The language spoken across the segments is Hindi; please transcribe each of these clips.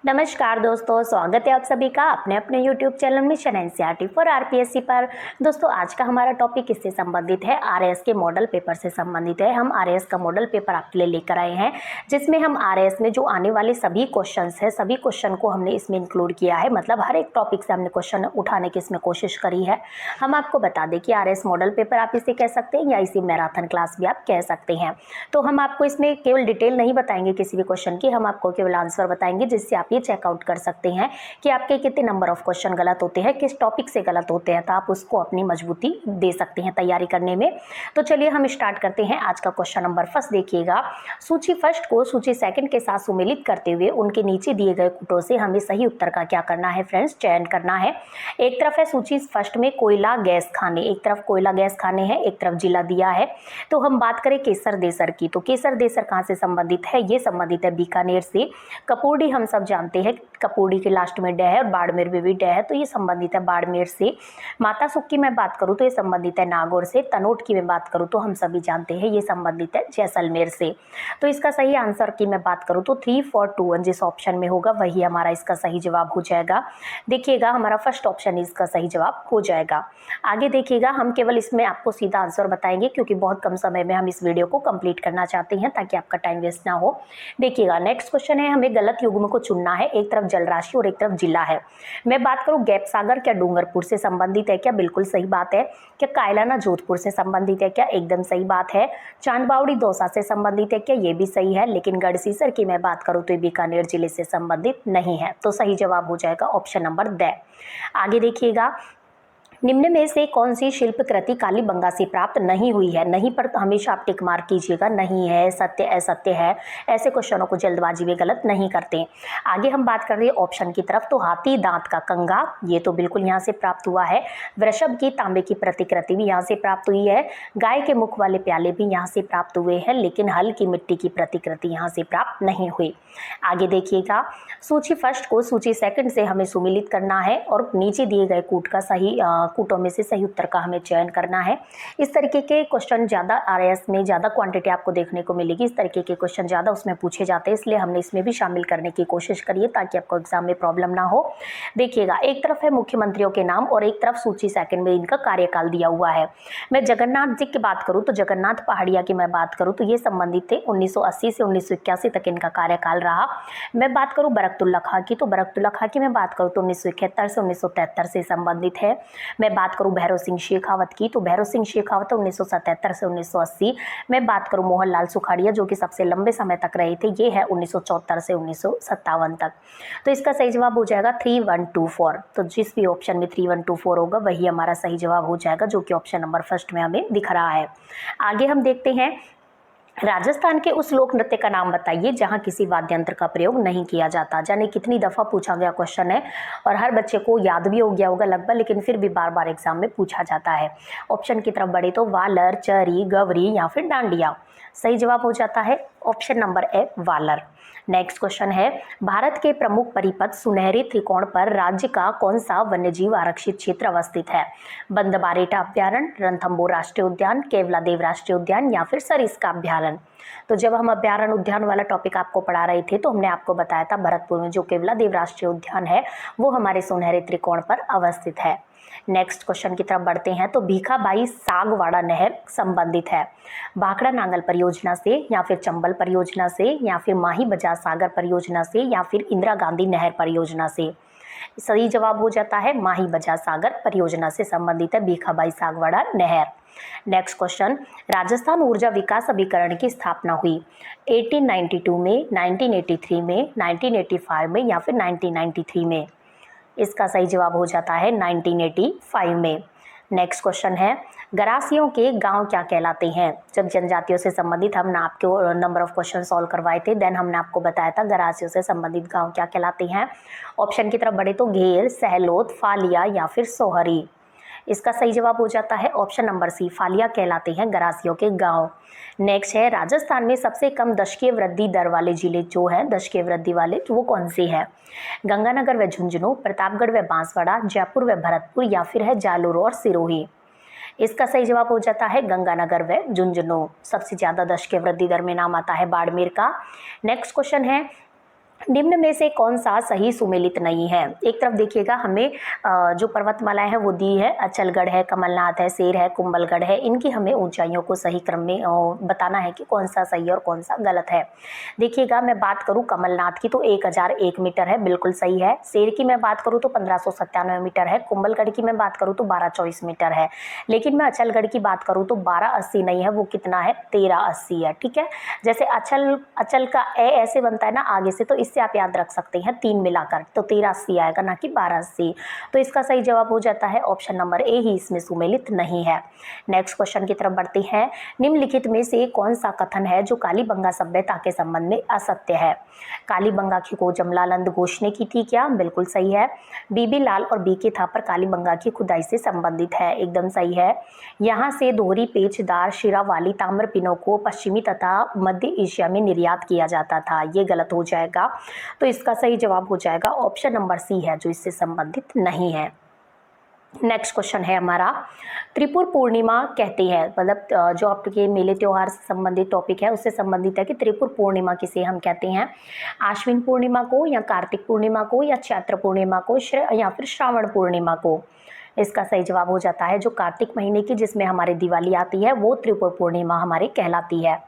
नमस्कार दोस्तों, स्वागत है आप सभी का अपने अपने YouTube channel mission NCERT for RPSC पर। दोस्तों आज का हमारा टॉपिक किससे संबंधित है? आरएएस के मॉडल पेपर से संबंधित है। हम आरएएस का मॉडल पेपर आपके लिए लेकर आए हैं, जिसमें हम आरएएस में जो आने वाले सभी क्वेश्चंस है, सभी क्वेश्चन को हमने इसमें इंक्लूड किया है। मतलब हर एक टॉपिक से हमने क्वेश्चन उठाने की इसमें कोशिश करी है। हम आपको बता दें कि आरएएस मॉडल पेपर आप इसे कह सकते हैं या इसे मैराथन क्लास भी आप कह सकते हैं। तो हम आपको इसमें केवल डिटेल नहीं बताएंगे किसी भी क्वेश्चन की, हम आपको केवल आंसर बताएंगे, जिससे आप ये चेकआउट कर सकते हैं कि आपके कितने नंबर ऑफ क्वेश्चन गलत होते हैं, किस टॉपिक से गलत होते हैं, तो आप उसको अपनी मजबूती दे सकते हैं तैयारी करने में। तो चलिए हम स्टार्ट करते हैं। आज का क्वेश्चन नंबर फर्स्ट देखिएगा। सूची फर्स्ट को सूची सेकंड के साथ सुमेलित करते हुए उनके नीचे दिए गए कूटों से हमें सही उत्तर का क्या करना है फ्रेंड्स? चयन करना है। एक तरफ है सूची फर्स्ट में कोयला गैस खाने, एक तरफ कोयला गैस खाने हैं, एक तरफ जिला दिया है। तो हम बात करें केसर देसर की, तो केसर देसर कहाँ से संबंधित है? ये संबंधित है बीकानेर से। कपूरडी हम सब जानते हैं, कपूरडी के लास्ट में डे है, और बाड़मेर में भी डे है, तो ये संबंधित है बाड़मेर से। माता सुख की मैं बात करूँ तो ये संबंधित है नागौर से। तनोट की मैं बात करूँ तो हम सभी जानते हैं ये संबंधित है जैसलमेर से। तो इसका सही आंसर की मैं बात करूँ तो 3, 4, 2, 1 जिस ऑप्शन में होगा वही हमारा इसका सही जवाब हो जाएगा। देखिएगा हमारा फर्स्ट ऑप्शन इसका सही जवाब हो जाएगा। आगे देखिएगा, हम केवल इसमें आपको सीधा आंसर बताएंगे क्योंकि बहुत कम समय में हम इस वीडियो को कंप्लीट करना चाहते हैं ताकि आपका टाइम वेस्ट ना हो। देखिएगा नेक्स्ट क्वेश्चन है, हमें गलत युग्म को चुनना है। एक तरफ जलराशि और एक तरफ जिला है। मैं बात करूं गैप सागर क्या डूंगरपुर से संबंधित है क्या? बिल्कुल सही बात है। क्या कायलाना जोधपुर से संबंधित है क्या? एकदम सही बात है। चांदबावड़ी दौसा से संबंधित है क्या? ये भी सही है। लेकिन गढ़सीसर की मैं बात करूं तो ये बीकानेर जिले से संबंधित नहीं है। तो सही जवाब हो जाएगा ऑप्शन नंबर ड। आगे देखिएगा, निम्न में से कौन सी शिल्प कृति कालीबंगा से प्राप्त नहीं हुई है? नहीं पर तो हमेशा आप टिक मार्क कीजिएगा, नहीं है, सत्य असत्य है, ऐसे क्वेश्चनों को जल्दबाजी में गलत नहीं करते। आगे हम बात कर रहे हैं ऑप्शन की तरफ, तो हाथी दांत का कंगा ये तो बिल्कुल यहाँ से प्राप्त हुआ है। वृषभ की तांबे की प्रतिकृति भी यहाँ से प्राप्त हुई है। गाय के मुख वाले प्याले भी यहाँ से प्राप्त हुए हैं, लेकिन हल की मिट्टी की प्रतिकृति यहाँ से प्राप्त नहीं हुई। आगे देखिएगा, सूची फर्स्ट को सूची सेकंड से हमें सुमेलित करना है और नीचे दिए गए कूट का सही कूटों में से सही उत्तर का हमें चयन करना है। इस तरीके के क्वेश्चन ज़्यादा आरएएस में ज़्यादा क्वांटिटी आपको देखने को मिलेगी। इस तरीके के क्वेश्चन ज़्यादा उसमें पूछे जाते हैं, इसलिए हमने इसमें भी शामिल करने की कोशिश करिए ताकि आपको एग्जाम में प्रॉब्लम ना हो। देखिएगा, एक तरफ है मुख्यमंत्रियों के नाम और एक तरफ सूची सेकंड में इनका कार्यकाल दिया हुआ है। मैं जगन्नाथ जी की बात करूँ तो जगन्नाथ पहाड़िया की मैं बात करूँ तो ये संबंधित थे 1980 से 1981 तक इनका कार्यकाल रहा। मैं बात करूँ बरकतुल्ला खां की, तो बरकतुल्ला खां की मैं बात करूँ तो 1971 से 1973 से संबंधित है। मैं बात करूं भैरव सिंह शेखावत की, तो भैरव सिंह शेखावत 1977 से 1980। मैं बात करूं मोहनलाल सुखाड़िया जो कि सबसे लंबे समय तक रहे थे, ये है 1974 से 1957 तक। तो इसका सही जवाब हो जाएगा 3124। तो जिस भी ऑप्शन में 3124 होगा वही हमारा सही जवाब हो जाएगा, जो कि ऑप्शन नंबर फर्स्ट में हमें दिख रहा है। आगे हम देखते हैं, राजस्थान के उस लोक नृत्य का नाम बताइए जहां किसी वाद्य यंत्र का प्रयोग नहीं किया जाता। जाने कितनी दफा पूछा गया क्वेश्चन है और हर बच्चे को याद भी हो गया होगा लगभग, लेकिन फिर भी बार बार एग्जाम में पूछा जाता है। ऑप्शन की तरफ बढ़े तो वालर, चरी, गवरी या फिर डांडिया। सही जवाब हो जाता है option number A Walar. Next question है, भारत के प्रमुख परिपथ सुनहरे त्रिकोण पर राज्य का कौन सा वन्यजीव आरक्षित क्षेत्र अवस्थित है? बंदबारेटा अभ्यारण्य, रणथंबोर राष्ट्रीय उद्यान, केवलादेव राष्ट्रीय उद्यान या फिर सरिस्का अभ्यारण्य। तो जब हम अभ्यारण्य उद्यान वाला टॉपिक आपको पढ़ा रहे थे तो हमने आपको बताया था भरतपुर में जो केवलादेव राष्ट्रीय उद्यान है वो हमारे सुनहरे त्रिकोण पर अवस्थित है। नेक्स्ट क्वेश्चन की तरफ बढ़ते हैं, तो भीखाबाई सागवाड़ा नहर संबंधित है भाखड़ा नांगल परियोजना से या फिर चंबल परियोजना से या फिर माही बजाज सागर परियोजना से या फिर इंदिरा गांधी नहर परियोजना से। सही जवाब हो जाता है माही बजाज सागर परियोजना से संबंधित है भीखाबाई सागवाड़ा नहर। नेक्स्ट क्वेश्चन, राजस्थान ऊर्जा विकास अभिकरण की स्थापना हुई 1892 में, 1983 में, 1985 में या फिर 1993 में। इसका सही जवाब हो जाता है 1985 में। नेक्स्ट क्वेश्चन है, गरासियों के गांव क्या कहलाते हैं? जब जनजातियों से संबंधित हमने आपके नंबर ऑफ क्वेश्चन सॉल्व करवाए थे, देन हमने आपको बताया था गरासियों से संबंधित गांव क्या कहलाते हैं। ऑप्शन की तरफ बढ़े तो घेर, सहलोत, फालिया या फिर सोहरी। इसका सही जवाब हो जाता है ऑप्शन नंबर सी, फालिया कहलाते हैं गरासियों के गांव। नेक्स्ट है, राजस्थान में सबसे कम दशकीय वृद्धि दर वाले जिले जो हैं दशकीय वृद्धि वाले वो कौन से हैं? गंगानगर व झुंझुनू, प्रतापगढ़ व बांसवाड़ा, जयपुर व भरतपुर या फिर है जालोर और सिरोही। इसका सही जवाब हो जाता है गंगानगर व झुंझुनू। सबसे ज्यादा दशकीय वृद्धि दर में नाम आता है बाड़मेर का। नेक्स्ट क्वेश्चन है, निम्न में से कौन सा सही सुमेलित नहीं है। एक तरफ देखिएगा हमें जो पर्वतमालाएं हैं वो दी है, अचलगढ़ है, कमलनाथ है, सेर है, कुंभलगढ़ है। इनकी हमें ऊंचाइयों को सही क्रम में बताना है कि कौन सा सही है और कौन सा गलत है। देखिएगा मैं बात करूं कमलनाथ की तो 1001 मीटर है, बिल्कुल सही है। सेर की मैं बात करूं तो 1597 मीटर है। कुंभलगढ़ की मैं बात करूं तो 1224 मीटर है। लेकिन मैं अचलगढ़ की बात करूं तो 1280 नहीं है, वो कितना है 1380 है। ठीक है, जैसे अचल का ए ऐसे बनता है ना आगे से, तो इससे आप याद रख सकते हैं 3 मिलाकर, तो 1380 आएगा ना कि 1280। तो इसका सही जवाब हो जाता है ऑप्शन नंबर ए ही इसमें सुमेलित नहीं है। नेक्स्ट क्वेश्चन की तरफ बढ़ते हैं। निम्नलिखित में से कौन सा कथन है जो कालीबंगा सभ्यता के संबंध में असत्य है। कालीबंगा की खोज जमलानंद घोष ने की थी क्या, बिल्कुल सही है। बीबी लाल और बीके थापर कालीबंगा की खुदाई से संबंधित है, एकदम सही है। यहाँ से दोहरी पेचदार शिरा वाली ताम्र पिनों को पश्चिमी तथा मध्य एशिया में निर्यात किया जाता था, ये गलत हो जाएगा। तो इसका सही जवाब हो जाएगा ऑप्शन नंबर सी है जो इससे संबंधित नहीं है। नेक्स्ट क्वेश्चन है हमारा, त्रिपुर पूर्णिमा कहते हैं, मतलब जो आपके मेले त्योहार से संबंधित टॉपिक है उससे संबंधित है कि त्रिपुर पूर्णिमा किसे हम कहते हैं। आश्विन पूर्णिमा को, या कार्तिक पूर्णिमा को, या चैत्र पूर्णिमा को, या फिर श्रावण पूर्णिमा को। इसका सही जवाब हो जाता है जो कार्तिक महीने की जिसमें हमारी दिवाली आती है वो त्रिपुर पूर्णिमा हमारी कहलाती है।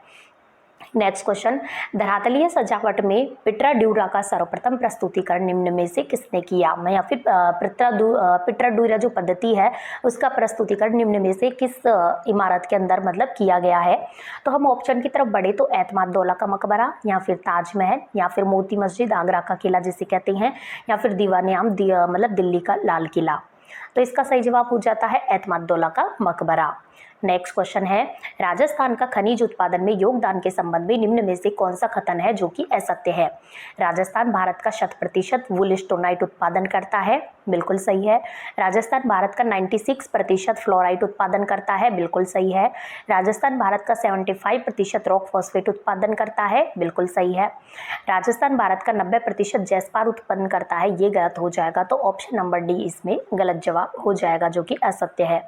नेक्स्ट क्वेश्चन, धरातलीय सजावट में पिट्रा ड्यूरा का सर्वप्रथम प्रस्तुतिकरण निम्न में से किसने किया, या फिर पिट्रा ड्यूरा जो पद्धति है उसका प्रस्तुतिकरण निम्न में से किस इमारत के अंदर मतलब किया गया है। तो हम ऑप्शन की तरफ बढ़े तो एतमाद-दौला का मकबरा, या फिर ताजमहल, या फिर मोती मस्जिद, आगरा का किला जिसे कहते हैं, या फिर दीवान-ए-आम मतलब दिल्ली का लाल किला। तो इसका सही जवाब हो जाता है एतमाद-दौला का मकबरा। नेक्स्ट क्वेश्चन है, राजस्थान का खनिज उत्पादन में योगदान के संबंध में निम्न में से कौन सा कथन है जो कि असत्य है। राजस्थान भारत का 100% वुल स्टोनाइट उत्पादन करता है, बिल्कुल सही है। राजस्थान भारत का 96% फ्लोराइट उत्पादन करता है, बिल्कुल सही है। राजस्थान भारत का 75% रॉक फॉस्फेट उत्पादन करता है, बिल्कुल सही है। राजस्थान भारत का 90% जैस्पार उत्पन्न करता है, ये गलत हो जाएगा। तो ऑप्शन नंबर डी इसमें गलत जवाब हो जाएगा जो कि असत्य है।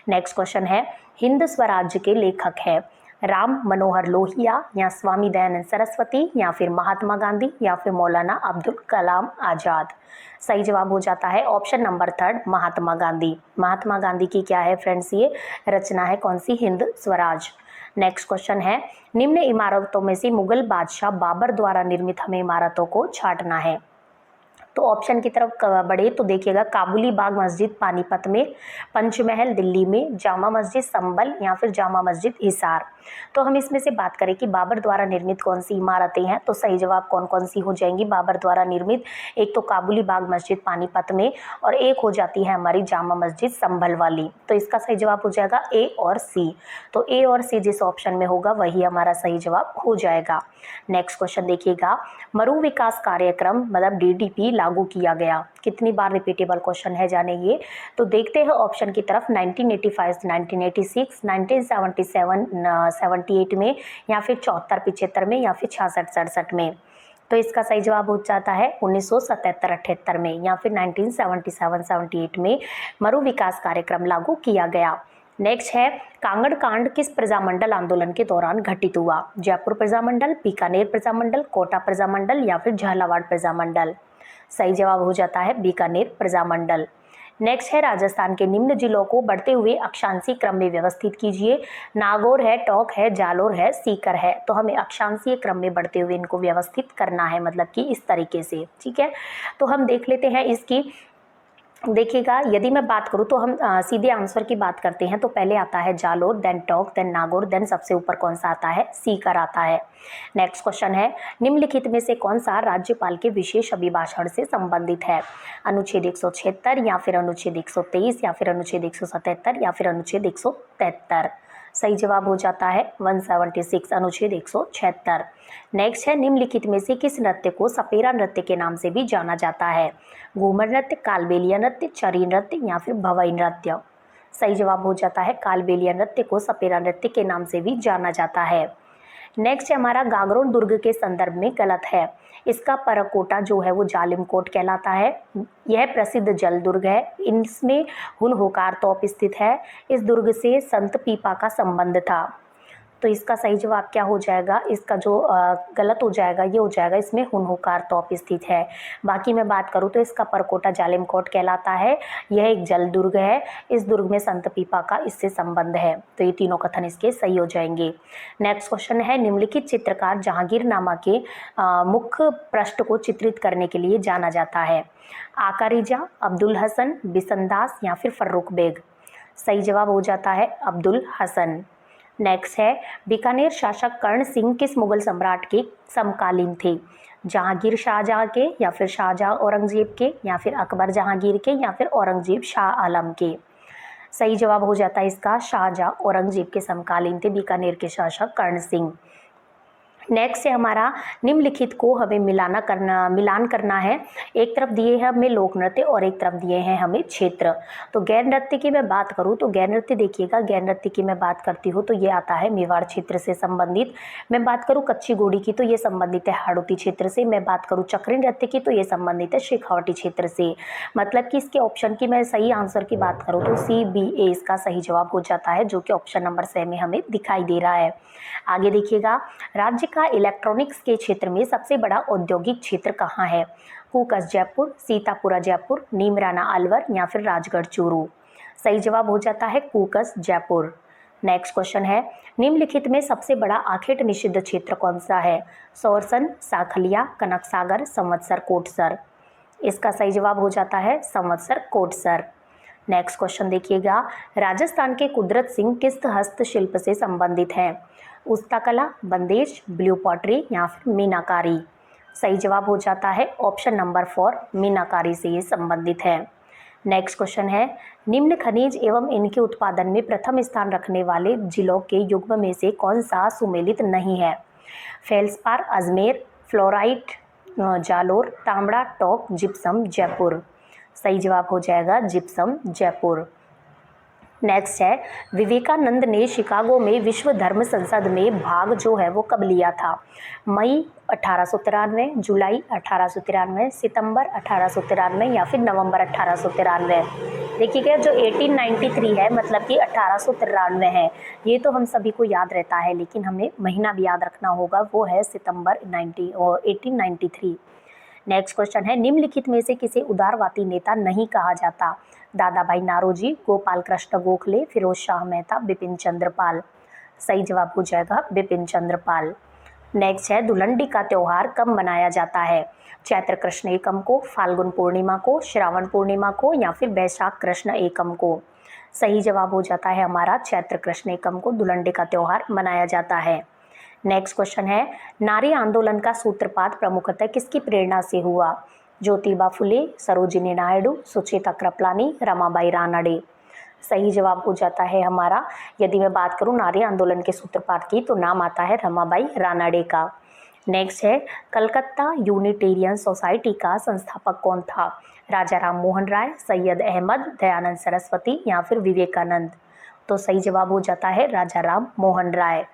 नेक्स्ट क्वेश्चन है, हिंद स्वराज्य के लेखक है राम मनोहर लोहिया, या स्वामी दयानंद सरस्वती, या फिर महात्मा गांधी, या फिर मौलाना अब्दुल कलाम आजाद। सही जवाब हो जाता है ऑप्शन नंबर 3 महात्मा गांधी। महात्मा गांधी की क्या है फ्रेंड्स, ये रचना है कौन सी, हिंद स्वराज। नेक्स्ट क्वेश्चन है, निम्न इमारतों में से मुगल बादशाह बाबर द्वारा निर्मित हमें इमारतों को छांटना है। तो ऑप्शन की तरफ बढ़े तो देखिएगा काबुली बाग मस्जिद पानीपत में, पंचमहल दिल्ली में, जामा मस्जिद संभल, या फिर जामा मस्जिद हिसार। तो हम इसमें से बात करें कि बाबर द्वारा निर्मित कौन सी इमारतें हैं, तो सही जवाब कौन कौन सी हो जाएंगी बाबर द्वारा निर्मित। एक तो काबुली बाग मस्जिद पानीपत में, और एक हो जाती है हमारी जामा मस्जिद संभल वाली। तो इसका सही जवाब हो जाएगा ए और सी। तो ए और सी जिस ऑप्शन में होगा वही हमारा सही जवाब हो जाएगा। नेक्स्ट क्वेश्चन देखिएगा, मरु विकास कार्यक्रम मतलब DDP लागू किया गया, कितनी बार रिपीटेबल क्वेश्चन है जाने ये। तो देखते हैं ऑप्शन की तरफ, 1985, 1986, 1977, 78 में, या फिर 74-75 में, या फिर 66-67 में। तो इसका सही जवाब हो जाता है 1977-78 में, या फिर 1977-78 में मरु विकास कार्यक्रम लागू किया गया। नेक्स्ट है, कांगड़ कांड किस प्रजामंडल आंदोलन के दौरान घटित हुआ। जयपुर प्रजामंडल, बीकानेर प्रजामंडल, कोटा प्रजामंडल, या फिर झालावाड़ प्रजामंडल। सही जवाब हो जाता है बीकानेर प्रजामंडल। नेक्स्ट है, राजस्थान के निम्न जिलों को बढ़ते हुए अक्षांशीय क्रम में व्यवस्थित कीजिए। नागौर है, टोंक है, जालोर है, सीकर है। तो हमें अक्षांशीय क्रम में बढ़ते हुए इनको व्यवस्थित करना है, मतलब कि इस तरीके से। ठीक है, तो हम देख लेते हैं इसकी। देखिएगा यदि मैं बात करूं तो हम सीधे आंसर की बात करते हैं तो पहले आता है Jalore, then Tonk, then Nagaur, then सबसे ऊपर कौन सा आता है, सीकर आता है। नेक्स्ट क्वेश्चन है, निम्नलिखित में से कौन सा राज्यपाल के विशेष अभिभाषण से संबंधित है। अनुच्छेद 176, या फिर अनुच्छेद 123, या फिर अनुच्छेद 177, या फिर अनुच्छेद 173। सही जवाब हो जाता है 176, अनुच्छेद 176। नेक्स्ट है, निम्नलिखित में से किस नृत्य को सपेरा नृत्य के नाम से भी जाना जाता है। घूमर नृत्य, कालबेलिया नृत्य, चरी नृत्य, या फिर भवई नृत्य। सही जवाब हो जाता है कालबेलिया नृत्य को सपेरा नृत्य के नाम से भी जाना जाता है। नेक्स्ट है हमारा, गागरोन दुर्ग के संदर्भ में गलत है। इसका परकोटा जो है वो जालिम कोट कहलाता है। यह प्रसिद्ध जल दुर्ग है, इसमें हुन होकार तोप स्थित है। इस दुर्ग से संत पीपा का संबंध था। तो इसका सही जवाब क्या हो जाएगा, इसका जो गलत हो जाएगा ये हो जाएगा, इसमें हुनहुकार तोप स्थित है। बाकी मैं बात करूँ तो इसका परकोटा जालिम कोट कहलाता है। यह एक जल दुर्ग है। इस दुर्ग में संत पीपा का इससे संबंध है। तो ये तीनों कथन इसके सही हो जाएंगे। नेक्स्ट क्वेश्चन है, निम्नलिखित चित्रकार जहांगीरनामा के मुख्य पृष्ठ को चित्रित करने के लिए जाना जाता है। आका रिजा, अब्दुल हसन, बिसनदास या फिर फर्रुख बेग। सही जवाब हो जाता है अब्दुल हसन। नेक्स्ट है, बीकानेर शासक कर्ण सिंह किस मुगल सम्राट के समकालीन थे। जहांगीर शाहजहां के, या फिर शाहजहां औरंगजेब के, या फिर अकबर जहांगीर के, या फिर औरंगजेब शाह आलम के। सही जवाब हो जाता है इसका शाहजहां औरंगजेब के समकालीन थे बीकानेर के शासक कर्ण सिंह। नेक्स्ट है हमारा, निम्नलिखित को हमें मिलान करना है। एक तरफ दिए हैं हमें लोक नृत्य और एक तरफ दिए हैं हमें क्षेत्र। तो गैर नृत्य की मैं बात करूं तो गैर नृत्य देखिएगा, गैर नृत्य की मैं बात करती हूँ तो ये आता है मेवाड़ क्षेत्र से संबंधित। मैं बात करूँ कच्ची घोड़ी की तो ये संबंधित है हाड़ौती क्षेत्र से। मैं बात करूँ चक्री नृत्य की तो ये संबंधित है शेखावटी क्षेत्र से। मतलब कि इसके ऑप्शन की मैं सही आंसर की बात करूँ तो CBA इसका सही जवाब हो जाता है, जो कि ऑप्शन नंबर 6 में हमें दिखाई दे रहा है। आगे देखिएगा, राज्य का इलेक्ट्रॉनिक्स के क्षेत्र में सबसे बड़ा औद्योगिक क्षेत्र कहाँ है। कूकस जयपुर, सीतापुरा जयपुर, नीमराना अलवर या फिर राजगढ़ चूरू। सही जवाब हो जाता है कूकस जयपुर। नेक्स्ट क्वेश्चन है, निम्नलिखित में सबसे बड़ा आखेट निषिद्ध क्षेत्र कौन सा है। सोरसन, साखलिया, कनक सागर, संवत्सर कोटसर। इसका सही जवाब हो जाता है संवत्सर कोटसर। नेक्स्ट क्वेश्चन देखिएगा, राजस्थान के कुदरत सिंह किस हस्तशिल्प से संबंधित हैं। उस्ता कला, बंदेज, ब्लू पॉटरी या फिर मीनाकारी। सही जवाब हो जाता है ऑप्शन नंबर 4 मीनाकारी से ये संबंधित है। नेक्स्ट क्वेश्चन है, निम्न खनिज एवं इनके उत्पादन में प्रथम स्थान रखने वाले जिलों के युग्म में से कौन सा सुमेलित नहीं है। फेल्सपार, अजमेर, फ्लोराइट, जालोर, तांबड़ा, टॉप, जिप्सम, जयपुर। सही जवाब हो जाएगा जिप्सम, जयपुर। नेक्स्ट है, विवेकानंद ने शिकागो में विश्व धर्म संसद में भाग जो है वो कब लिया था। मई 1893, जुलाई 1893, सितंबर 1893 या फिर नवंबर 1893। देखिएगा जो 1893 है मतलब कि 1893 है, ये तो हम सभी को याद रहता है, लेकिन हमें महीना भी याद रखना होगा, वो है सितंबर 1893। नेक्स्ट क्वेश्चन है, निम्नलिखित में से किसे उदारवादी नेता नहीं कहा जाता। दादा भाई नारोजी, गोपाल कृष्ण गोखले, फिरोज शाह मेहता, बिपिन चंद्र पाल। सही जवाब हो जाएगा बिपिन चंद्र पाल। नेक्स्ट है, धुलंडी का त्योहार कब मनाया जाता है। चैत्र कृष्ण एकम को, फाल्गुन पूर्णिमा को, श्रावण पूर्णिमा को या फिर बैसाख कृष्ण एकम को। सही जवाब हो जाता है हमारा चैत्र कृष्ण एकम को धुलंडी का त्योहार मनाया जाता है। नेक्स्ट क्वेश्चन है, नारी आंदोलन का सूत्रपात प्रमुखतः किसकी प्रेरणा से हुआ। ज्योतिबा फुले, सरोजिनी नायडू, सुचेता कृपलानी, रमाबाई रानडे। सही जवाब हो जाता है हमारा, यदि मैं बात करूं नारी आंदोलन के सूत्रपात की तो नाम आता है रमाबाई रानडे का। नेक्स्ट है, कलकत्ता यूनिटेरियन सोसाइटी का संस्थापक कौन था। राजा राम मोहन राय, सैयद अहमद, दयानंद सरस्वती या फिर विवेकानंद। तो सही जवाब हो जाता है राजा राम मोहन राय।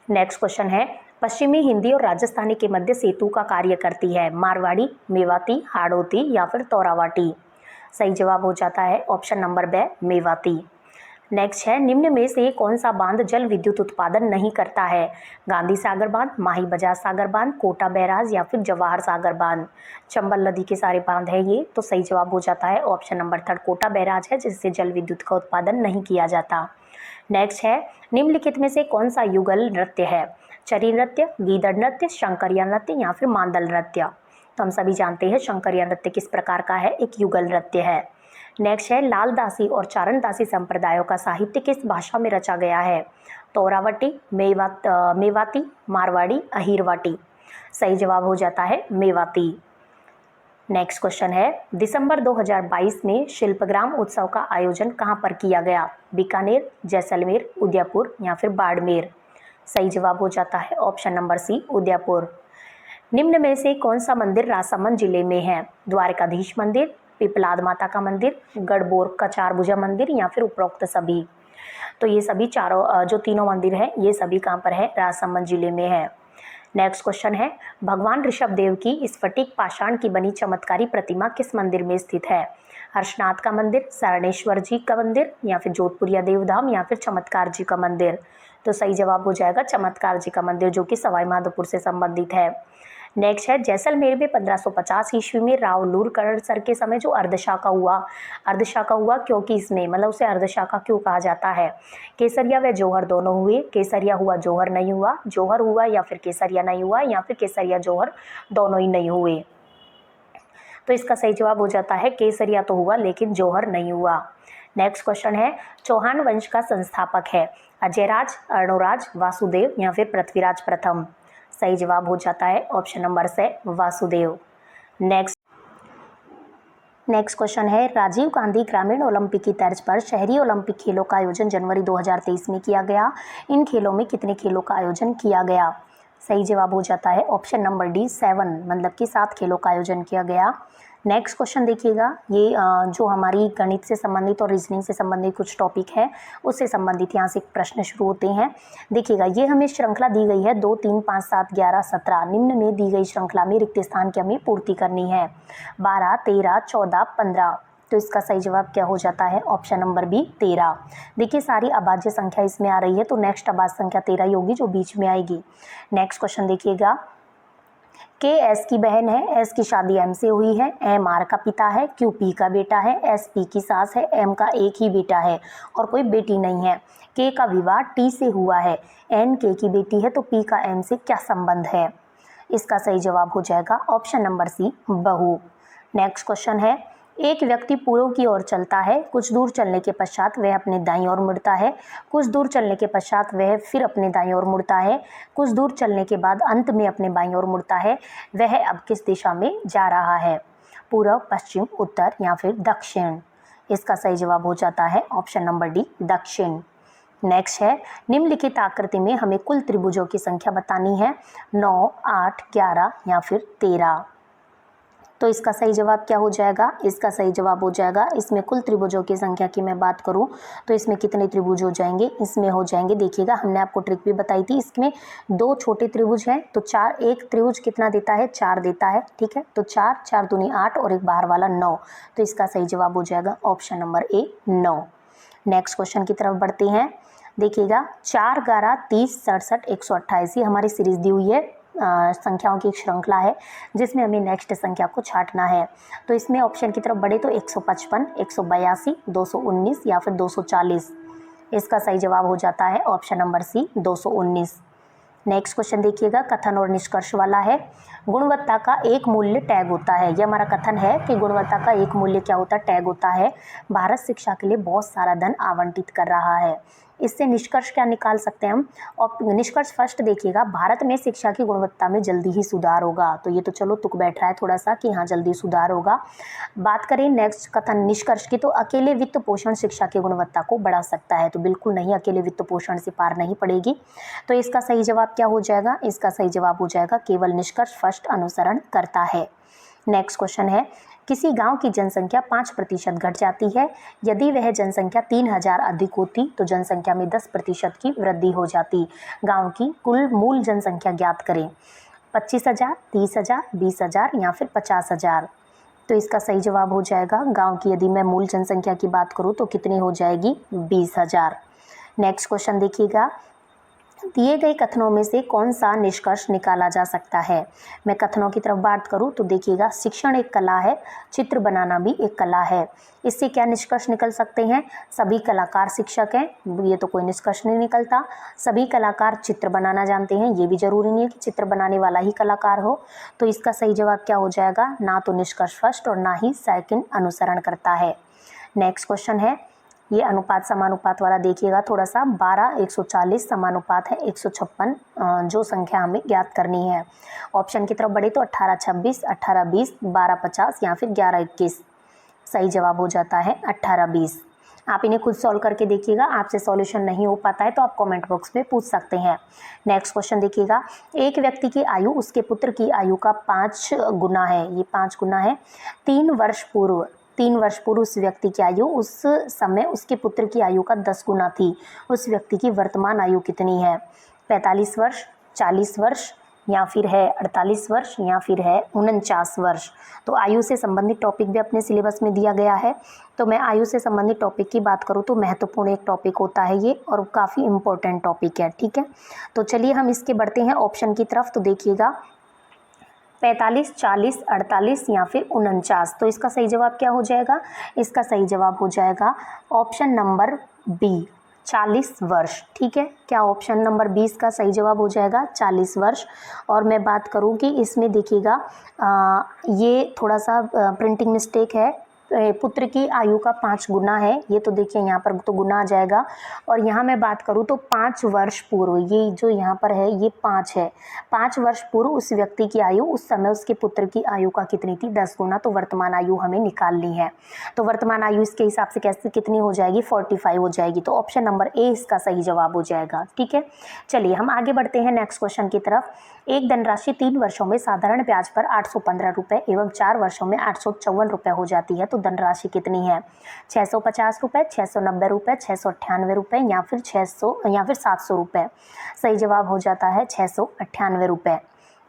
नेक्स्ट क्वेश्चन है, पश्चिमी हिंदी और राजस्थानी के मध्य सेतु का कार्य करती है। मारवाड़ी, मेवाती, हाड़ौती या फिर तोरावाटी। सही जवाब हो जाता है ऑप्शन नंबर 2 मेवाती। नेक्स्ट है, निम्न में से कौन सा बांध जल विद्युत उत्पादन नहीं करता है। गांधी सागर बांध, माही बजाज सागर बांध, कोटा बैराज या फिर जवाहर सागर बांध। चंबल नदी के सारे बांध है ये, तो सही जवाब हो जाता है ऑप्शन नंबर 3 कोटा बैराज है, जिससे जल विद्युत का उत्पादन नहीं किया जाता। नेक्स्ट है, निम्नलिखित में से कौन सा युगल नृत्य है। चरी नृत्य, गीदड़ नृत्य, शंकरिया नृत्य या फिर मांदल नृत्य। तो हम सभी जानते हैं शंकरिया नृत्य किस प्रकार का है, एक युगल नृत्य है। नेक्स्ट है, लाल दासी और चारण दासी संप्रदायों का साहित्य किस भाषा में रचा गया है। तोरावटी, मेवाती, मारवाड़ी, अहीरवाटी। सही जवाब हो जाता है मेवाती। नेक्स्ट क्वेश्चन है, दिसंबर 2022 में शिल्पग्राम उत्सव का आयोजन कहां पर किया गया। बीकानेर, जैसलमेर, उदयपुर या फिर बाड़मेर। सही जवाब हो जाता है ऑप्शन नंबर सी उदयपुर। निम्न में से कौन सा मंदिर राजसमंद जिले में है। द्वारकाधीश मंदिर, पिपलाद माता का मंदिर, गढ़बोर का चारभुजा मंदिर या फिर उपरोक्त सभी। तो ये सभी चारों जो तीनों मंदिर हैं ये सभी कहाँ पर है, राजसमंद जिले में है। नेक्स्ट क्वेश्चन है, भगवान ऋषभ देव की स्फटिक पाषाण की बनी चमत्कारी प्रतिमा किस मंदिर में स्थित है। हर्षनाथ का मंदिर, शरणेश्वर जी का मंदिर या फिर जोधपुरिया देवधाम या फिर चमत्कार जी का मंदिर। तो सही जवाब हो जाएगा चमत्कार जी का मंदिर, जो कि सवाई माधोपुर से संबंधित है। नेक्स्ट है जैसलमेर में 1550 ईस्वी में रावलूर सर के समय जो अर्धशाका हुआ क्योंकि इसमें मतलब उसे अर्धशाका क्यों कहा जाता है? केसरिया व जौहर दोनों हुए, केसरिया हुआ जौहर नहीं हुआ, जौहर हुआ या फिर केसरिया नहीं हुआ, या फिर केसरिया जौहर दोनों ही नहीं हुए। तो इसका सही जवाब हो जाता है केसरिया तो हुआ लेकिन जौहर नहीं हुआ। नेक्स्ट क्वेश्चन है चौहान वंश का संस्थापक है अजयराज, अर्णोराज, वासुदेव या फिर पृथ्वीराज प्रथम? सही जवाब हो जाता है ऑप्शन नंबर से वासुदेव। नेक्स्ट क्वेश्चन है राजीव गांधी ग्रामीण ओलंपिक की तर्ज पर शहरी ओलंपिक खेलों का आयोजन जनवरी 2023 में किया गया। इन खेलों में कितने खेलों का आयोजन किया गया? सही जवाब हो जाता है ऑप्शन नंबर डी 7, मतलब कि 7 खेलों का आयोजन किया गया। नेक्स्ट क्वेश्चन देखिएगा, ये जो हमारी गणित से संबंधित और रीजनिंग से संबंधित कुछ टॉपिक है उससे संबंधित यहाँ से प्रश्न शुरू होते हैं। देखिएगा, ये हमें श्रृंखला दी गई है 2, 3, 5, 7, 11, 17। निम्न में दी गई श्रृंखला में रिक्त स्थान की हमें पूर्ति करनी है 12, 13, 14, 15। तो इसका सही जवाब क्या हो जाता है? Option number B 13। देखिए सारी अभाज्य संख्या इसमें आ रही है तो नेक्स्ट अभाज्य संख्या 13 ही होगी जो बीच में आएगी। नेक्स्ट क्वेश्चन देखिएगा, के एस की बहन है, एस की शादी एम से हुई है, एम आर का पिता है, क्यू पी का बेटा है, एस पी की सास है, एम का एक ही बेटा है और कोई बेटी नहीं है। के का विवाह टी से हुआ है, एन के की बेटी है, तो पी का एम से क्या संबंध है? इसका सही जवाब हो जाएगा ऑप्शन नंबर सी बहू। नेक्स्ट क्वेश्चन है, एक व्यक्ति पूर्व की ओर चलता है, कुछ दूर चलने के पश्चात वह अपने दाईं ओर मुड़ता है, कुछ दूर चलने के पश्चात वह फिर अपने दाईं ओर मुड़ता है, कुछ दूर चलने के बाद अंत में अपने बाईं ओर मुड़ता है। वह अब किस दिशा में जा रहा है? पूर्व, पश्चिम, उत्तर या फिर दक्षिण? इसका सही जवाब हो जाता है ऑप्शन नंबर डी दक्षिण। नेक्स्ट है, निम्नलिखित आकृति में हमें कुल त्रिभुजों की संख्या बतानी है 9, 8, 11 या फिर 13। तो इसका सही जवाब क्या हो जाएगा? इसका सही जवाब हो जाएगा, इसमें कुल त्रिभुजों की संख्या की मैं बात करूं तो इसमें कितने त्रिभुज हो जाएंगे? इसमें हो जाएंगे, देखिएगा हमने आपको ट्रिक भी बताई थी, इसमें 2 छोटे त्रिभुज हैं तो 4, एक त्रिभुज कितना देता है? 4 देता है, ठीक है। तो 4, 4 दूनी 8 और एक बाहर वाला 9। तो इसका सही जवाब हो जाएगा option number A 9। Next question की तरफ बढ़ते हैं। देखिएगा 4, 11, 30, 67, 128 ये हमारी सीरीज दी हुई है, संख्याओं की एक श्रृंखला है जिसमें हमें नेक्स्ट संख्या को छांटना है। तो इसमें ऑप्शन की तरफ बढ़े तो 155, 182, 219 या फिर 240। इसका सही जवाब हो जाता है option number C 219। Next question देखिएगा, कथन और निष्कर्ष वाला है। गुणवत्ता का एक मूल्य टैग होता है, यह हमारा कथन है कि गुणवत्ता का एक मूल्य क्या होता है? टैग होता है। भारत शिक्षा के लिए बहुत सारा धन आवंटित कर रहा है। इससे निष्कर्ष क्या निकाल सकते हैं हम? और निष्कर्ष फर्स्ट देखिएगा, भारत में शिक्षा की गुणवत्ता में जल्दी ही सुधार होगा। तो ये तो चलो तुक बैठ रहा है थोड़ा सा कि हाँ जल्दी सुधार होगा। बात करें नेक्स्ट कथन निष्कर्ष की, तो अकेले वित्त पोषण शिक्षा की गुणवत्ता को बढ़ा सकता है। तो बिल्कुल नहीं, अकेले वित्त पोषण से पार नहीं पड़ेगी। तो इसका सही जवाब क्या हो जाएगा? इसका सही जवाब हो जाएगा केवल निष्कर्ष फर्स्ट अनुसरण करता है। नेक्स्ट क्वेश्चन है, किसी गांव की जनसंख्या 5% घट जाती है, यदि वह जनसंख्या 3000 अधिक होती तो जनसंख्या में 10% की वृद्धि हो जाती। गांव की कुल मूल जनसंख्या ज्ञात करें। 25,000, 30,000, 20,000 या फिर 50,000। तो इसका सही जवाब हो जाएगा, गांव की यदि मैं मूल जनसंख्या की बात करूं तो कितनी हो जाएगी? 20,000। नेक्स्ट क्वेश्चन देखिएगा, दिए गए कथनों में से कौन सा निष्कर्ष निकाला जा सकता है? मैं कथनों की तरफ बात करूं तो देखिएगा, शिक्षण एक कला है, चित्र बनाना भी एक कला है। इससे क्या निष्कर्ष निकल सकते हैं? सभी कलाकार शिक्षक हैं, ये तो कोई निष्कर्ष नहीं निकलता। सभी कलाकार चित्र बनाना जानते हैं, ये भी जरूरी नहीं है कि चित्र बनाने वाला ही कलाकार हो। तो इसका सही जवाब क्या हो जाएगा? ना तो निष्कर्ष फर्स्ट और ना ही सेकंड अनुसरण करता है। नेक्स्ट क्वेश्चन है, ये अनुपात समानुपात वाला देखिएगा थोड़ा सा। 12, 140 समानुपात है 156, जो संख्या हमें ज्ञात करनी है। ऑप्शन की तरफ बढ़े तो 18, 26, 18, 20, 12, 50 या फिर 11, 21। सही जवाब हो जाता है 18, 20। आप इन्हें खुद सॉल्व करके देखिएगा, आपसे सॉल्यूशन नहीं हो पाता है तो आप कमेंट बॉक्स में पूछ सकते हैं। नेक्स्ट क्वेश्चन देखिएगा, एक व्यक्ति की आयु उसके पुत्र की आयु का 5 गुना है, ये 5 गुना है। 3 वर्ष पूर्व उस व्यक्ति की आयु उस समय उसके पुत्र की आयु का 10 गुना थी। उस व्यक्ति की वर्तमान आयु कितनी है? 45 वर्ष, 40 वर्ष या फिर है 48 वर्ष या फिर है 49 वर्ष। तो आयु से संबंधित टॉपिक भी अपने सिलेबस में दिया गया है। तो मैं आयु से संबंधित टॉपिक की बात करूँ तो महत्वपूर्ण एक टॉपिक होता है ये, और काफ़ी इम्पोर्टेंट टॉपिक है, ठीक है। तो चलिए हम इसके बढ़ते हैं ऑप्शन की तरफ। तो देखिएगा 45, 40, 48 या फिर 49। तो इसका सही जवाब क्या हो जाएगा? इसका सही जवाब हो जाएगा ऑप्शन नंबर बी, 40 वर्ष, ठीक है। क्या ऑप्शन नंबर 20 का सही जवाब हो जाएगा? 40 वर्ष। और मैं बात करूं कि इसमें देखिएगा ये थोड़ा सा प्रिंटिंग मिस्टेक है। पुत्र की आयु का 5 गुना है, ये तो देखिए यहाँ पर तो गुना आ जाएगा। और यहाँ मैं बात करूँ तो 5 वर्ष पूर्व, ये जो यहाँ पर है ये 5 है। 5 वर्ष पूर्व उस व्यक्ति की आयु, उस समय उसके पुत्र की आयु का कितनी थी? 10 गुना। तो वर्तमान आयु हमें निकालनी है। तो वर्तमान आयु इसके हिसाब से कैसे कितनी हो जाएगी? 45 हो जाएगी। तो ऑप्शन नंबर ए इसका सही जवाब हो जाएगा, ठीक है। चलिए हम आगे बढ़ते हैं नेक्स्ट क्वेश्चन की तरफ। एक धनराशि 3 वर्षों में साधारण ब्याज पर 815 रुपये एवं 4 वर्षों में 854 रुपये हो जाती है। तो धनराशि कितनी है? 650 रुपये, 690 रुपये, 698 रुपये या फिर 700 रुपये। सही जवाब हो जाता है 698 रुपये।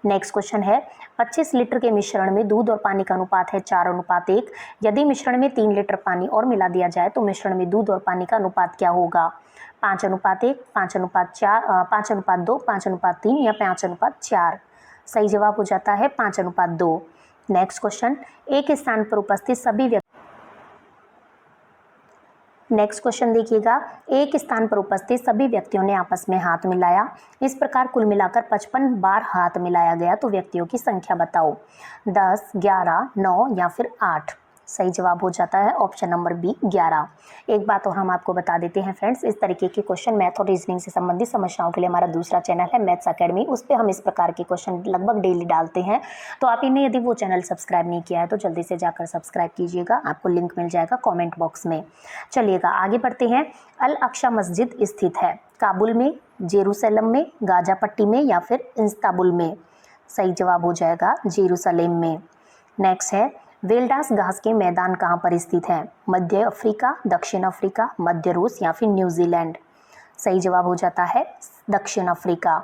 नेक्स्ट क्वेश्चन है 25 लीटर के मिश्रण में दूध और पानी का अनुपात है 4:1। यदि मिश्रण में 3 लीटर पानी और मिला दिया जाए तो मिश्रण में दूध और पानी का अनुपात क्या होगा? 5:1, 5:4, 5:2, 5:3 या 5:4। सही जवाब हो जाता है 5:2। नेक्स्ट क्वेश्चन, एक स्थान पर उपस्थित सभी व्यक्ति, नेक्स्ट क्वेश्चन देखिएगा, एक स्थान पर उपस्थित सभी व्यक्तियों ने आपस में हाथ मिलाया। इस प्रकार कुल मिलाकर 55 बार हाथ मिलाया गया। तो व्यक्तियों की संख्या बताओ, 10, 11, 9 या फिर 8। सही जवाब हो जाता है ऑप्शन नंबर बी, 11। एक बात और हम आपको बता देते हैं फ्रेंड्स, इस तरीके के क्वेश्चन मैथ और रीजनिंग से संबंधित समस्याओं के लिए हमारा दूसरा चैनल है मैथ्स अकेडमी, उस पर हम इस प्रकार के क्वेश्चन लगभग डेली डालते हैं। तो आप इन्हें यदि वो चैनल सब्सक्राइब नहीं किया है तो जल्दी से जाकर सब्सक्राइब कीजिएगा, आपको लिंक मिल जाएगा कॉमेंट बॉक्स में। चलिएगा आगे बढ़ते हैं। अल अक्सा मस्जिद स्थित है काबुल में, जेरूसलम में, गाजा पट्टी में या फिर इस्तांबुल में। सही जवाब हो जाएगा जेरूसलम में। नेक्स्ट है, वेल्डास घास के मैदान कहाँ पर स्थित है? मध्य अफ्रीका, दक्षिण अफ्रीका, मध्य रूस या फिर न्यूजीलैंड। सही जवाब हो जाता है दक्षिण अफ्रीका।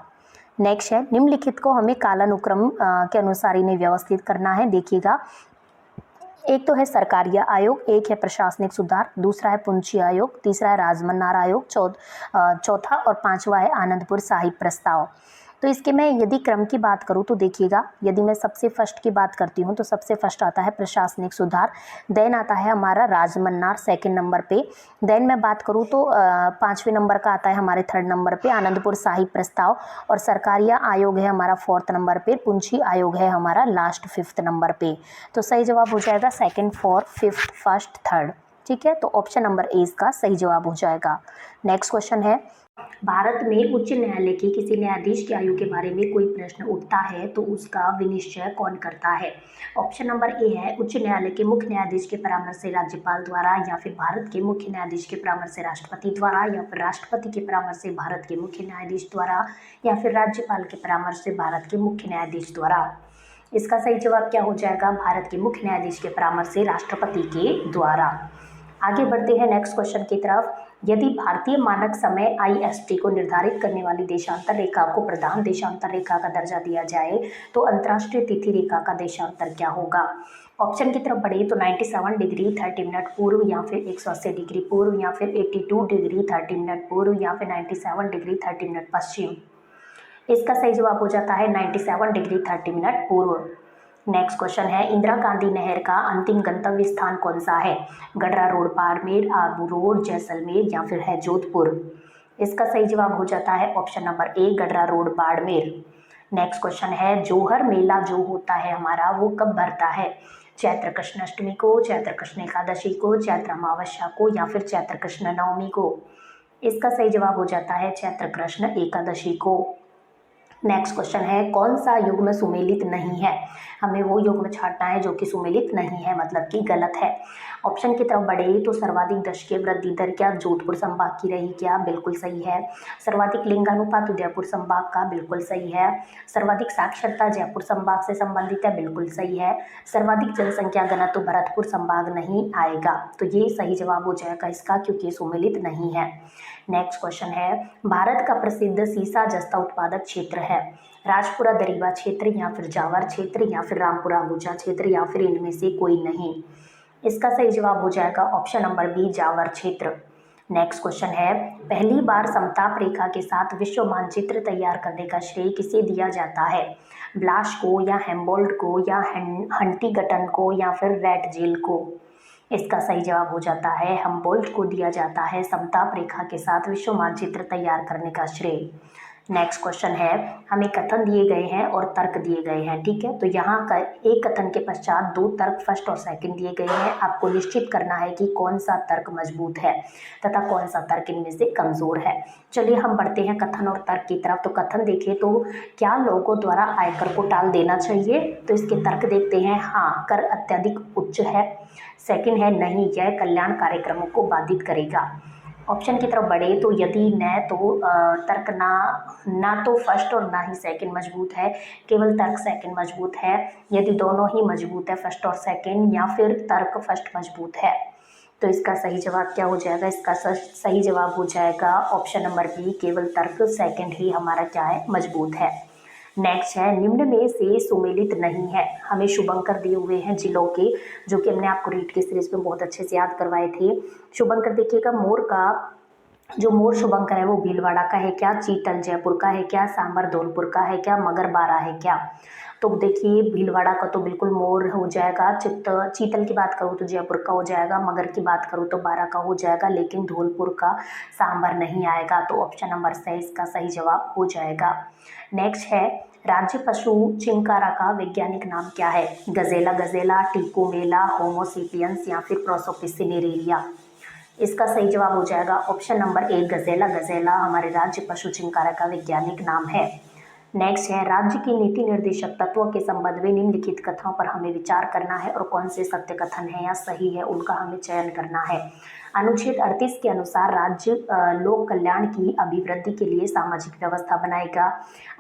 नेक्स्ट है, निम्नलिखित को हमें कालानुक्रम के अनुसार इन्हें व्यवस्थित करना है। देखिएगा, एक तो है सरकारिया आयोग, एक है प्रशासनिक सुधार, दूसरा है पुंछी आयोग, तीसरा है राजमन्नार आयोग, चौथा और पांचवा है आनंदपुर साहिब प्रस्ताव। तो इसके मैं यदि क्रम की बात करूँ तो देखिएगा, यदि मैं सबसे फर्स्ट की बात करती हूँ तो सबसे फर्स्ट आता है प्रशासनिक सुधार, देन आता है हमारा राजमन्नार सेकंड नंबर पे, देन मैं बात करूँ तो 5वें नंबर का आता है हमारे थर्ड नंबर पे आनंदपुर साहिब प्रस्ताव, और सरकारिया आयोग है हमारा 4th नंबर पे, पुंछी आयोग है हमारा लास्ट 5th नंबर पे। तो सही जवाब हो जाएगा 2nd, 4th, 5th, 1st, 3rd, ठीक है। तो ऑप्शन नंबर ए इसका सही जवाब हो जाएगा। नेक्स्ट क्वेश्चन है, भारत में उच्च न्यायालय के किसी न्यायाधीश की आयु के बारे में कोई प्रश्न उठता है तो उसका विनिश्चय कौन करता है? ऑप्शन नंबर ए है उच्च न्यायालय के मुख्य न्यायाधीश के परामर्श से राज्यपाल द्वारा, या फिर भारत के मुख्य न्यायाधीश के परामर्श से राष्ट्रपति द्वारा, या फिर राष्ट्रपति के परामर्श से भारत के मुख्य न्यायाधीश द्वारा, या फिर राज्यपाल के परामर्श से भारत के मुख्य न्यायाधीश द्वारा। इसका सही जवाब क्या हो जाएगा? भारत के मुख्य न्यायाधीश के परामर्श से राष्ट्रपति के द्वारा। आगे बढ़ते हैं नेक्स्ट क्वेश्चन की तरफ। यदि भारतीय मानक समय IST को निर्धारित करने वाली देशांतर रेखा को प्रधान देशांतर रेखा का दर्जा दिया जाए तो अंतर्राष्ट्रीय तिथि रेखा का देशांतर क्या होगा? ऑप्शन की तरफ बढ़े तो 97 डिग्री 30 मिनट पूर्व, या फिर 180 डिग्री पूर्व, या फिर 82 डिग्री 30 मिनट पूर्व, या फिर 97 डिग्री 30 मिनट पश्चिम। इसका सही जवाब हो जाता है 97 डिग्री 30 मिनट पूर्व। नेक्स्ट क्वेश्चन है, इंदिरा गांधी नहर का अंतिम गंतव्य स्थान कौन सा है? गडरा रोड बाड़मेर, आबू रोड जैसलमेर, या फिर है जोधपुर। इसका सही जवाब हो जाता है option number A, Gadra road Barmer. Next question है, जोहर मेला जो होता है हमारा वो कब भरता है? चैत्र कृष्ण अष्टमी को, चैत्र कृष्ण एकादशी को, चैत्र अमावस्या को, या फिर चैत्र कृष्ण नवमी को। इसका सही जवाब हो जाता है चैत्र कृष्ण एकादशी को। नेक्स्ट क्वेश्चन है, कौन सा युग्म सुमेलित नहीं है? हमें वो युग्म छांटना है जो कि सुमेलित नहीं है, मतलब कि गलत है। ऑप्शन की तरफ बढ़े तो सर्वाधिक दशकीय वृद्धि दर क्या जोधपुर संभाग की रही? क्या बिल्कुल सही है। सर्वाधिक लिंगानुपात उदयपुर संभाग का, बिल्कुल सही है। सर्वाधिक साक्षरता जयपुर संभाग से संबंधित है, बिल्कुल सही है। सर्वाधिक जनसंख्या घनत्व भरतपुर संभाग नहीं आएगा, तो ये सही जवाब हो जाएगा इसका, क्योंकि सुमेलित नहीं है। नेक्स्ट क्वेश्चन है, भारत का प्रसिद्ध सीसा जस्ता उत्पादक क्षेत्र है राजपुरा दरीबा क्षेत्र या फिर जावर क्षेत्र या फिर रामपुरा अगुचा क्षेत्र या फिर इनमें से कोई नहीं। इसका सही जवाब हो जाएगा ऑप्शन नंबर बी, जावर क्षेत्र। नेक्स्ट क्वेश्चन है, पहली बार समताप रेखा के साथ विश्व मानचित्र तैयार करने का श्रेय किसे दिया जाता है? ब्लाश को या हेम्बोल्ट को या हंटिंगटन को या फिर रैटजेल को? इसका सही जवाब हो जाता है हेम्बोल्ट को दिया जाता है समताप रेखा के साथ विश्व मानचित्र तैयार करने का श्रेय। नेक्स्ट क्वेश्चन है, हमें कथन दिए गए हैं और तर्क दिए गए हैं, ठीक है। तो यहाँ का एक कथन के पश्चात दो तर्क फर्स्ट और सेकंड दिए गए हैं। आपको निश्चित करना है कि कौन सा तर्क मजबूत है तथा कौन सा तर्क इनमें से कमजोर है। चलिए हम बढ़ते हैं कथन और तर्क की तरफ। तो कथन देखें तो, क्या लोगों द्वारा आयकर को टाल देना चाहिए? तो इसके तर्क देखते हैं। हाँ, कर अत्यधिक उच्च है। सेकंड है, नहीं, यह कल्याण कार्यक्रमों को बाधित करेगा। ऑप्शन की तरफ बढ़े तो यदि न तो तर्क ना तो फर्स्ट और ना ही सेकंड मजबूत है, केवल तर्क सेकंड मजबूत है। यदि दोनों ही मजबूत है, फर्स्ट और सेकंड, या फिर तर्क फर्स्ट मजबूत है, तो इसका सही जवाब क्या हो जाएगा? इसका सही जवाब हो जाएगा ऑप्शन नंबर बी, केवल तर्क सेकंड ही हमारा क्या है, मजबूत है। नेक्स्ट है, निम्न में से सुमेलित नहीं है। हमें शुभंकर दिए हुए हैं जिलों के, जो कि हमने आपको रीड की सीरीज में बहुत अच्छे से याद करवाए थे। शुभंकर देखिएगा, मोर का जो मोर शुभंकर है वो भीलवाड़ा का है क्या, चीतल जयपुर का है क्या, सांबर धौलपुर का है क्या, मगर बारा है क्या? तो देखिए, भीलवाड़ा का तो बिल्कुल मोर हो जाएगा। चीतल की बात करूँ तो जयपुर का हो जाएगा, मगर की बात करूँ तो बारा का हो जाएगा, लेकिन धौलपुर का सांबर नहीं आएगा। तो ऑप्शन नंबर से इसका सही जवाब हो जाएगा। नेक्स्ट है, राज्य पशु चिंकारा का वैज्ञानिक नाम क्या है? गजेला गजेला, टिकोमेला, होमोसेपियंस या फिर प्रोसोपिस सिनेरेरिया? इसका सही जवाब हो जाएगा ऑप्शन नंबर ए, गजेला गजेला हमारे राज्य पशु चिंकारा का वैज्ञानिक नाम है। नेक्स्ट है, राज्य की नीति निर्देशक तत्वों के संबंध में निम्नलिखित कथनों पर हमें विचार करना है और कौन से सत्य कथन है या सही है उनका हमें चयन करना है। अनुच्छेद 38 के अनुसार राज्य लोक कल्याण की अभिवृद्धि के लिए सामाजिक व्यवस्था बनाएगा।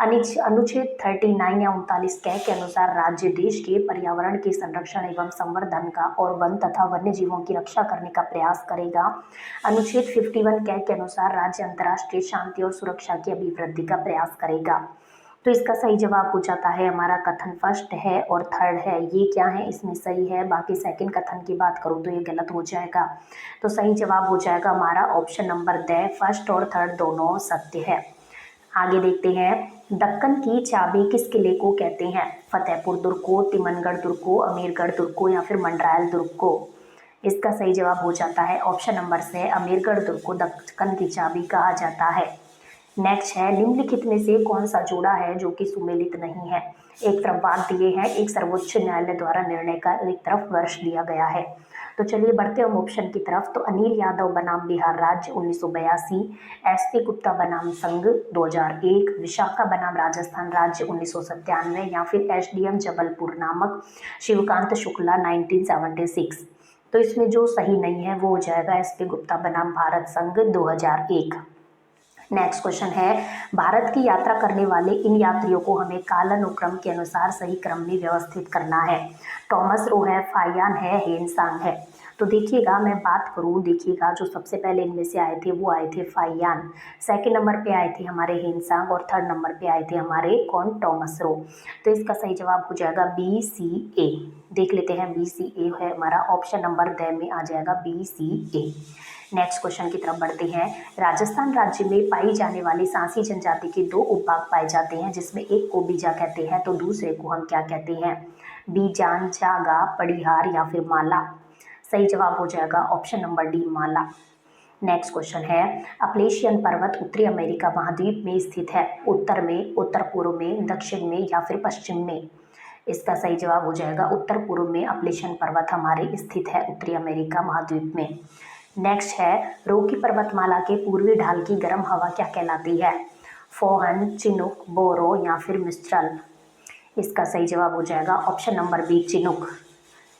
अनुच्छेद 39 या 39 क के अनुसार राज्य देश के पर्यावरण के संरक्षण एवं संवर्धन का और वन तथा वन्य जीवों की रक्षा करने का प्रयास करेगा। अनुच्छेद 51 क के अनुसार राज्य अंतर्राष्ट्रीय शांति और सुरक्षा की अभिवृद्धि का प्रयास करेगा। तो इसका सही जवाब हो जाता है हमारा कथन फर्स्ट है और थर्ड है। ये क्या है, इसमें सही है। बाकी सेकंड कथन की बात करूँ तो ये गलत हो जाएगा। तो सही जवाब हो जाएगा हमारा ऑप्शन नंबर द, फर्स्ट और थर्ड दोनों सत्य है। आगे देखते हैं, दक्कन की चाबी किस किले को कहते हैं? फतेहपुर दुर्ग को, तिमनगढ़ दुर्ग को, अमीरगढ़ दुर्ग को या फिर मंडरायल दुर्ग को? इसका सही जवाब हो जाता है ऑप्शन नंबर से, अमीरगढ़ दुर्ग को दक्कन की चाबी कहा जाता है। नेक्स्ट है, निम्नलिखित में से कौन सा जोड़ा है जो कि सुमेलित नहीं है? एक तरफ वाद दिए हैं, एक सर्वोच्च न्यायालय द्वारा निर्णय का, एक तरफ वर्ष दिया गया है। तो चलिए बढ़ते हैं ऑप्शन की तरफ। तो अनिल यादव बनाम बिहार राज्य 1982, एस.पी. गुप्ता बनाम संघ 2001, विशाखा बनाम राजस्थान राज्य 1997 या फिर एसडीएम जबलपुर नामक शिवकांत शुक्ला 1976। तो इसमें जो सही नहीं है वो हो जाएगा एस.पी. गुप्ता बनाम भारत संघ 2001। नेक्स्ट क्वेश्चन है, भारत की यात्रा करने वाले इन यात्रियों को हमें कालानुक्रम के अनुसार सही क्रम में व्यवस्थित करना है। टॉमस रो है, फायान है, हेनसांग है। तो देखिएगा, मैं बात करूं, देखिएगा जो सबसे पहले इनमें से आए थे वो आए थे फायान, सेकंड नंबर पे आए थे हमारे हेनसांग और थर्ड नंबर पे आए थे हमारे कौन, टॉमस रो। तो इसका सही जवाब हो जाएगा BCA। देख लेते हैं, BCA है हमारा ऑप्शन नंबर द में आ जाएगा BCA। नेक्स्ट क्वेश्चन की तरफ बढ़ते हैं। राजस्थान राज्य में पाई जाने वाली सांसी जनजाति के दो उपभाग पाए जाते हैं, जिसमें एक को बीजा कहते हैं तो दूसरे को हम क्या कहते हैं? बीजान, जागा, पड़िहार या फिर माला? सही जवाब हो जाएगा ऑप्शन नंबर डी, माला। नेक्स्ट क्वेश्चन है, अपलेशियन पर्वत उत्तरी अमेरिका महाद्वीप में स्थित है, उत्तर में, उत्तर पूर्व में, दक्षिण में या फिर पश्चिम में? इसका सही जवाब हो जाएगा उत्तर पूर्व में अपलेशियन पर्वत हमारे स्थित है उत्तरी अमेरिका महाद्वीप में। नेक्स्ट है, रोकी पर्वतमाला के पूर्वी ढाल की गर्म हवा क्या कहलाती है? फोहन, चिनुक, बोरो या फिर मिस्ट्रल? इसका सही जवाब हो जाएगा option number B, Chinook.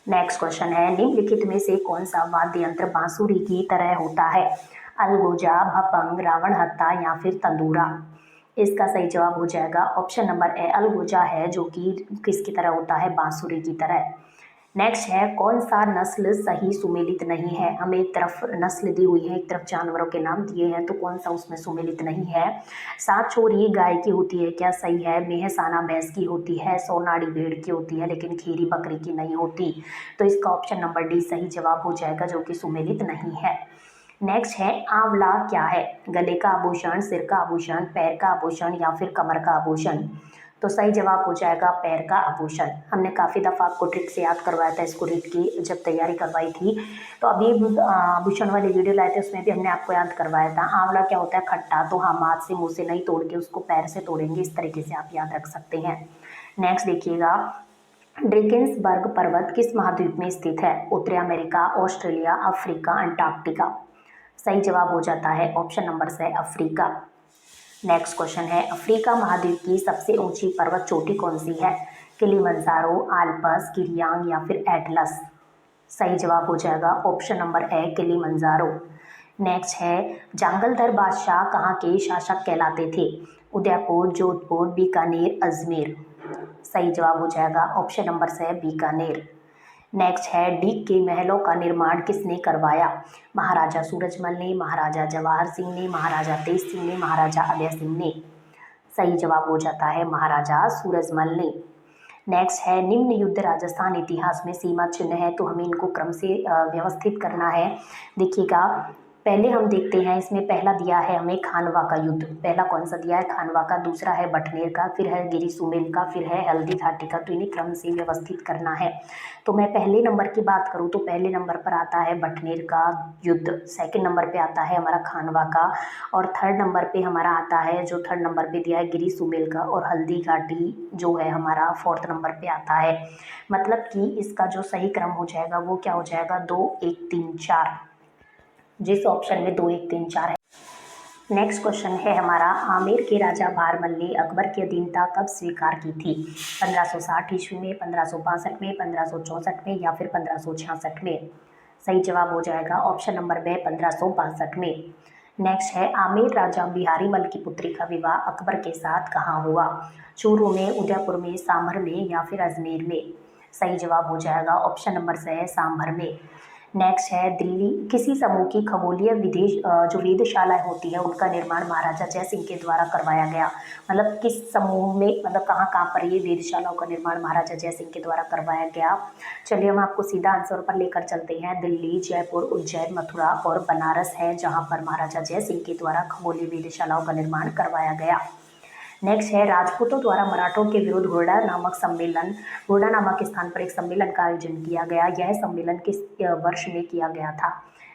Next question है, निम्नलिखित में से कौन सा वाद्य यंत्र बांसुरी की तरह होता है? अलगोजा, भपंग, रावणहत्ता या फिर तंदूरा? इसका सही जवाब हो जाएगा ऑप्शन नंबर ए, अलगोजा है, जो कि किसकी तरह होता है? बांसुरी की तरह। नेक्स्ट है कौन सा नस्ल सही सुमेलित नहीं है। हमें एक तरफ नस्ल दी हुई है, एक तरफ जानवरों के नाम दिए हैं, तो कौन सा उसमें सुमेलित नहीं है। सात छोरी गाय की होती है, क्या सही है। मेहसाना भैंस की होती है, सोनाड़ी भेड़ की होती है, लेकिन खीरी बकरी की नहीं होती। तो इसका ऑप्शन नंबर डी सही जवाब हो जाएगा, जो कि सुमेलित नहीं है। नेक्स्ट है आंवला क्या है। गले का आभूषण, सिर का आभूषण, पैर का आभूषण या फिर कमर का आभूषण। तो सही जवाब हो जाएगा पैर का आभूषण। हमने काफ़ी दफ़ा आपको ट्रिक से याद करवाया था इसको, रीड की जब तैयारी करवाई थी। तो अभी आभूषण वाली वीडियो लाए थे, उसमें भी हमने आपको याद करवाया था। आंवला क्या होता है, खट्टा। तो हम हाथ से मुंह से नहीं तोड़ के उसको पैर से तोड़ेंगे, इस तरीके से आप याद रख सकते हैं। नेक्स्ट देखिएगा, ड्रेकेंसबर्ग पर्वत किस महाद्वीप में स्थित है। उत्तरी अमेरिका, ऑस्ट्रेलिया, अफ्रीका, अंटार्कटिका। सही जवाब हो जाता है ऑप्शन नंबर से अफ्रीका। नेक्स्ट क्वेश्चन है, अफ्रीका महाद्वीप की सबसे ऊंची पर्वत चोटी कौन सी है। किलिमंजारो, आल्पस, किरियांग या फिर एटलस। सही जवाब हो जाएगा option number A Kilimanjaro. Next है, जांगलधर बादशाह कहाँ के शासक कहलाते थे। उदयपुर, जोधपुर, बीकानेर, अजमेर। सही जवाब हो जाएगा ऑप्शन नंबर से बीकानेर। नेक्स्ट है, डीग के महलों का निर्माण किसने करवाया। महाराजा सूरजमल ने, महाराजा जवाहर सिंह ने, महाराजा तेज सिंह ने, महाराजा अभय सिंह ने। सही जवाब हो जाता है महाराजा सूरजमल ने। नेक्स्ट है, निम्न युद्ध राजस्थान इतिहास में सीमा चिन्ह है। तो हमें इनको क्रम से व्यवस्थित करना है। देखिएगा, पहले हम देखते हैं, इसमें पहला दिया है हमें खानवा का युद्ध। पहला कौन सा दिया है, खानवा का। दूसरा है बटनेर का, फिर है गिरी सुमेल का, फिर है हल्दी घाटी का। तो इन्हें क्रम से व्यवस्थित करना है। तो मैं पहले नंबर की बात करूँ तो पहले नंबर पर आता है बटनेर का युद्ध, सेकंड नंबर पे आता है हमारा खानवा का, और थर्ड नंबर पे हमारा आता है, जो थर्ड नंबर पे दिया है, गिरी सुमेल का, और हल्दी घाटी जो है हमारा फोर्थ नंबर पे आता है। मतलब कि इसका जो सही क्रम हो जाएगा वो क्या हो जाएगा, 2 1 3 4, जिस ऑप्शन में 2 1 3 4 है। नेक्स्ट क्वेश्चन है हमारा, आमेर के राजा भारमल ने अकबर की अधीनता कब स्वीकार की थी। 1560 ईस्वी में, 1562 में, 1564 में या फिर 1566 में। सही जवाब हो जाएगा ऑप्शन नंबर बी 1562 में। नेक्स्ट है, आमेर राजा बिहारी मल की पुत्री का विवाह अकबर के साथ कहाँ हुआ। चूरू में, उदयपुर में, सांभर में या फिर अजमेर में। सही जवाब हो जाएगा ऑप्शन नंबर से है सांभर में। नेक्स्ट है, दिल्ली किसी समूह की खगोलीय विदेश जो वेधशालाएं होती है उनका निर्माण महाराजा जय सिंह के द्वारा करवाया गया। मतलब किस समूह में, मतलब कहाँ कहाँ पर ये वेधशालाओं का निर्माण महाराजा जय सिंह के द्वारा करवाया गया। चलिए हम आपको सीधा आंसर पर लेकर चलते हैं। दिल्ली, जयपुर, उज्जैन, मथुरा और बनारस है जहाँ पर महाराजा जय सिंह के द्वारा खगोलीय वेधशालाओं का निर्माण करवाया गया। नेक्स्ट है, राजपूतों द्वारा मराठों के विरुद्ध हुरडा नामक स्थान पर एक सम्मेलन का आयोजन किया गया। यह सम्मेलन किस वर्ष में किया गया था।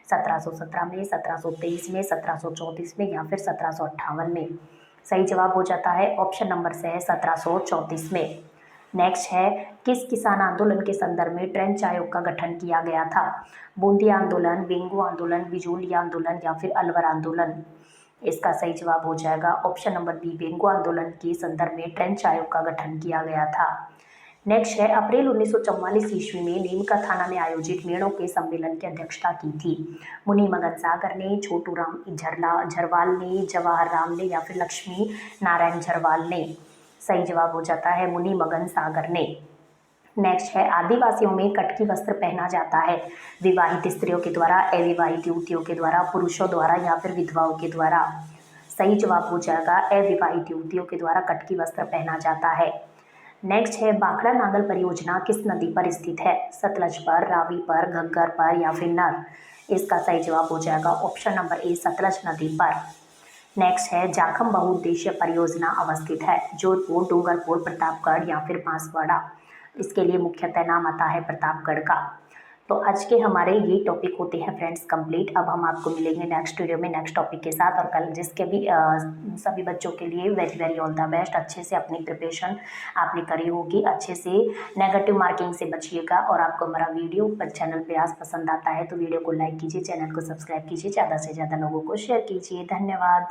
1717 में, 1723 में, 1734 में या फिर 1758 में। सही जवाब हो जाता है ऑप्शन नंबर से है 1734 में। नेक्स्ट है, किस किसान आंदोलन के संदर्भ में ट्रेंच आयोग का गठन किया गया था। बूंदी आंदोलन, वेंगू आंदोलन, बिजोली आंदोलन या फिर अलवर आंदोलन। इसका सही जवाब हो जाएगा ऑप्शन नंबर बी, वेंगू आंदोलन के संदर्भ में ट्रेंच आयोग का गठन किया गया था। नेक्स्ट है, अप्रैल 1944 ईस्वी में नीमका थाना में आयोजित मेड़ों के सम्मेलन की अध्यक्षता की थी। मुनि मगन सागर ने, छोटू राम झरवाल ने, जवाहर राम ने या फिर लक्ष्मी नारायण झरवाल ने। सही जवाब हो जाता है मुनि मगन सागर ने। नेक्स्ट है, आदिवासियों में कटकी वस्त्र पहना जाता है। विवाहित स्त्रियों के द्वारा, अविवाहित युवतियों के द्वारा, पुरुषों द्वारा या फिर विधवाओं के द्वारा। सही जवाब हो जाएगा अविवाहित युवतियों के द्वारा कटकी वस्त्र पहना जाता है। नेक्स्ट है, भाखड़ा नागल परियोजना किस नदी पर स्थित है। सतलज पर, रावी पर, घग्गर पर या फिर नर। इसका सही जवाब हो जाएगा ऑप्शन नंबर ए, सतलज नदी पर। नेक्स्ट है, जाखम बहुउद्देशीय परियोजना अवस्थित है। जोधपुर, डूंगरपुर, प्रतापगढ़ या फिर बांसवाड़ा। इसके लिए मुख्यतः नाम आता है प्रतापगढ़ का। तो आज के हमारे ये टॉपिक होते हैं फ्रेंड्स कंप्लीट। अब हम आपको मिलेंगे नेक्स्ट वीडियो में नेक्स्ट टॉपिक के साथ। और कल जिसके भी सभी बच्चों के लिए very very all the best. अच्छे से अपनी प्रिपरेशन आपने करी होगी, अच्छे से नेगेटिव मार्किंग से बचिएगा। और आपको हमारा वीडियो पर चैनल प्रयास पसंद आता है तो वीडियो को लाइक कीजिए, चैनल को सब्सक्राइब कीजिए, ज़्यादा से ज़्यादा लोगों को शेयर कीजिए। धन्यवाद।